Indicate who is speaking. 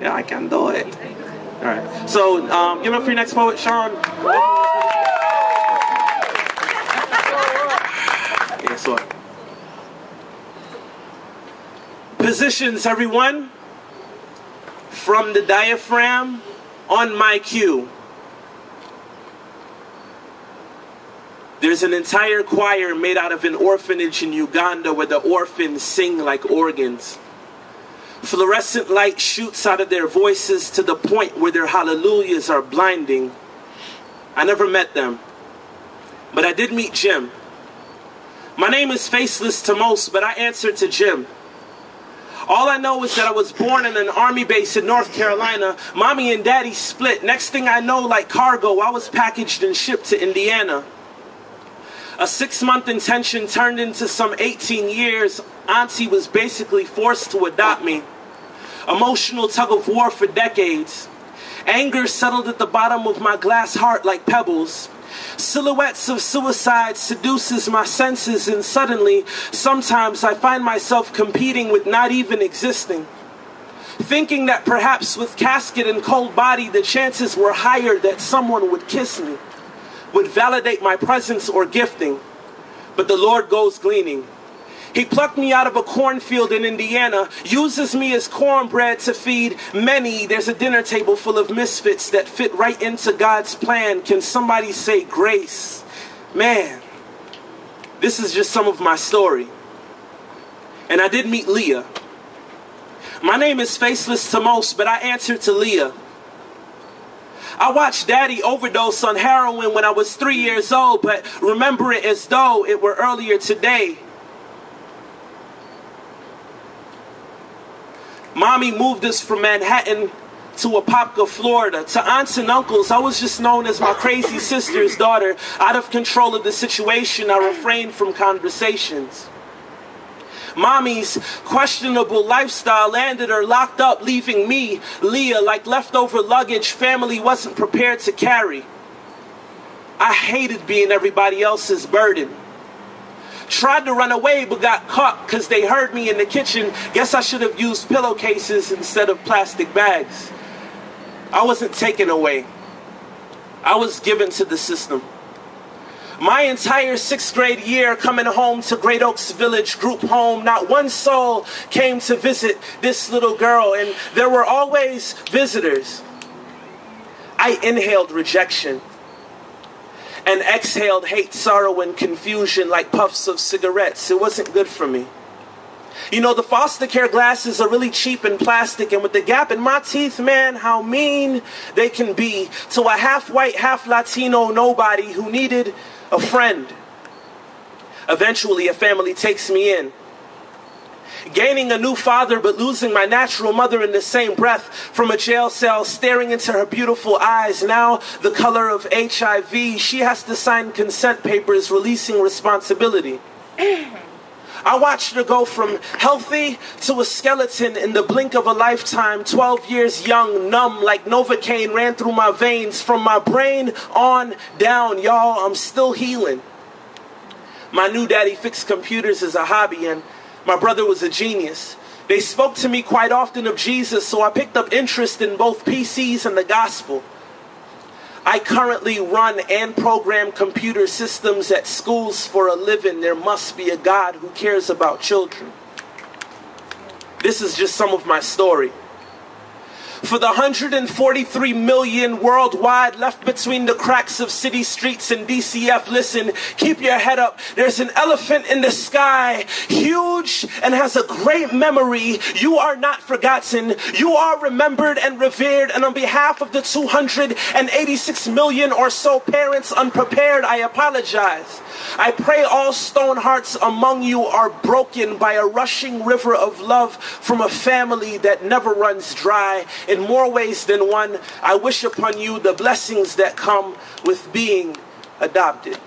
Speaker 1: Yeah, I can do it. All right. So, give it up for your next poet, Shawn. Yeah, so. Positions, everyone. From the diaphragm on my cue. There's an entire choir made out of an orphanage in Uganda where the orphans sing like organs. Fluorescent light shoots out of their voices to the point where their hallelujahs are blinding. I never met them, but I did meet Jim. My name is Faceless to most, but I answer to Jim. All I know is that I was born in an army base in North Carolina. Mommy and daddy split. Next thing I know, like cargo, I was packaged and shipped to Indiana. A 6-month intention turned into some 18 years. Auntie was basically forced to adopt me. Emotional tug of war for decades. Anger settled at the bottom of my glass heart like pebbles. Silhouettes of suicide seduces my senses, and suddenly, sometimes I find myself competing with not even existing. Thinking that perhaps with casket and cold body, the chances were higher that someone would kiss me, would validate my presence or gifting. But the Lord goes gleaning. He plucked me out of a cornfield in Indiana, uses me as cornbread to feed many. There's a dinner table full of misfits that fit right into God's plan. Can somebody say grace? Man, this is just some of my story. And I did meet Leah. My name is Faceless to most, but I answer to Leah. I watched Daddy overdose on heroin when I was 3 years old, but remember it as though it were earlier today. Mommy moved us from Manhattan to Apopka, Florida. To aunts and uncles, I was just known as my crazy sister's daughter. Out of control of the situation, I refrained from conversations. Mommy's questionable lifestyle landed her locked up, leaving me, Leah, like leftover luggage family wasn't prepared to carry. I hated being everybody else's burden. Tried to run away but got caught because they heard me in the kitchen. Guess I should have used pillowcases instead of plastic bags. I wasn't taken away. I was given to the system. My entire 6th grade year coming home to Great Oaks Village group home, not one soul came to visit this little girl, and there were always visitors. I inhaled rejection and exhaled hate, sorrow, and confusion like puffs of cigarettes. It wasn't good for me. You know, the foster care glasses are really cheap and plastic, and with the gap in my teeth, man, how mean they can be to a half-white, half-Latino nobody who needed a friend. Eventually, a family takes me in. Gaining a new father but losing my natural mother in the same breath, from a jail cell staring into her beautiful eyes, now the color of HIV, she has to sign consent papers releasing responsibility. I watched her go from healthy to a skeleton in the blink of a lifetime. 12 years young, numb like Novocaine ran through my veins. From my brain on down, y'all, I'm still healing. My new daddy fixed computers as a hobby, and my brother was a genius. They spoke to me quite often of Jesus, so I picked up interest in both PCs and the gospel. I currently run and program computer systems at schools for a living. There must be a God who cares about children. This is just some of my story. For the 143 million worldwide left between the cracks of city streets and DCF, listen, keep your head up. There's an elephant in the sky, huge and has a great memory. You are not forgotten. You are remembered and revered. And on behalf of the 286 million or so parents unprepared, I apologize. I pray all stone hearts among you are broken by a rushing river of love from a family that never runs dry. In more ways than one, I wish upon you the blessings that come with being adopted.